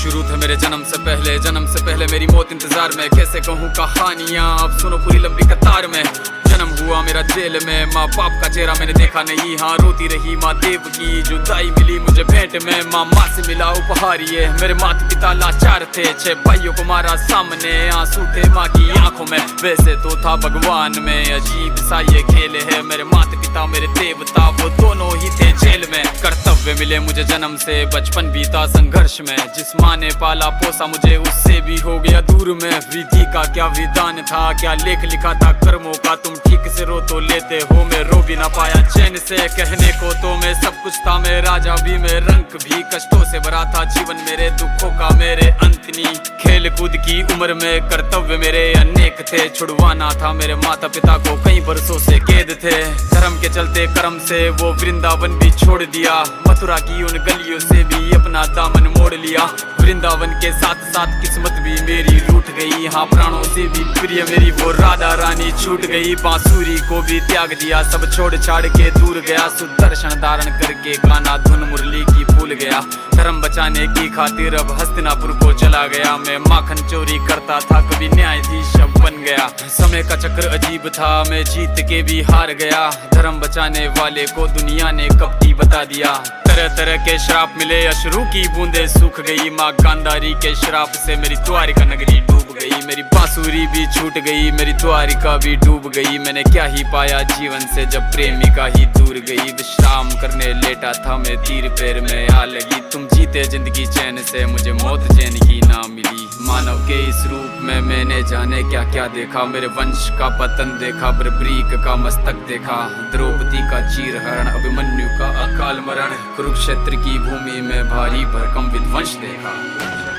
शुरू थे मेरे जन्म से पहले मेरी मौत इंतजार में। कैसे कहूँ कहानियाँ, अब सुनो पूरी लंबी कतार में। जन्म हुआ मेरा जेल में, माँ बाप का चेहरा मैंने देखा नहीं। हाँ रोती रही माँ देव की जुदाई मिली मुझे भेंट में। माँ से मिला उपहार ये, मेरे माता पिता लाचार थे। 6 भाइयों को मारा सामने, आंसू थे माँ की आंखों में। वैसे तो था भगवान में, अजीब सा ये खेल है। मेरे माता पिता मेरे देवता, वो दोनों ही थे जेल में। कर्तव्य मिले मुझे जन्म से, बचपन बीता संघर्ष में। जिस माँ ने पाला पोसा मुझे, उससे भी हो गया दूर में। विधि का क्या विधान था, क्या लेख लिखा था कर्मों का। तुम ठीक से रो तो लेते हो, मैं रो भी ना पाया चैन से। कहने को तो मैं सब कुछ था, मैं राजा भी, मैं रंक भी। कष्टों से भरा था जीवन मेरे, दुखों का मेरे अंत नहीं। खेल कूद की उम्र में कर्तव्य मेरे अनेक थे। छुड़वाना था मेरे माता पिता को, कई बरसों से कैद थे। धर्म के चलते कर्म से वो वृंदावन भी छोड़ दिया। मथुरा की उन गलियों से भी अपना दामन मोड़ लिया। वृंदावन के साथ साथ किस्मत भी मेरी रूठ गई। हाँ प्राणों से भी प्रिय मेरी वो राधा रानी छूट गई। बांसुरी को भी त्याग दिया, सब छोड़ छाड़ के दूर गया। सुदर्शन धारण करके गाना धुन मुरली की भूल गया। धर्म बचाने की खातिर अब हस्तिनापुर को चला गया। मैं माखन चोरी करता था, कभी न्यायाधीश अब बन गया। समय का चक्र अजीब था, मैं जीत के भी हार गया। धर्म बचाने वाले को दुनिया ने कपटी बता दिया। तरह तरह के श्राप मिले, अश्रु की बूंदे सूख गई। माँ गांधारी के श्राप से मेरी द्वारिका नगरी डूब गई। मेरी बांसुरी भी छूट गई, मेरी द्वारिका भी डूब गई। मैंने क्या ही पाया जीवन से जब प्रेमिका ही दूर गई। विश्राम करने लेटा था मैं, तीर पैर में आ लगी। तुम जीते जिंदगी चैन से, मुझे मौत चैन की ना मिली। मानव के इस रूप में मैंने जाने क्या क्या देखा। मेरे वंश का पतन देखा, बर्बरीक का मस्तक देखा। द्रौपदी का चीरहरण, अभिमन्यु का अकाल मरण। कुरुक्षेत्र की भूमि में भारी भरकम विध्वंस देखा।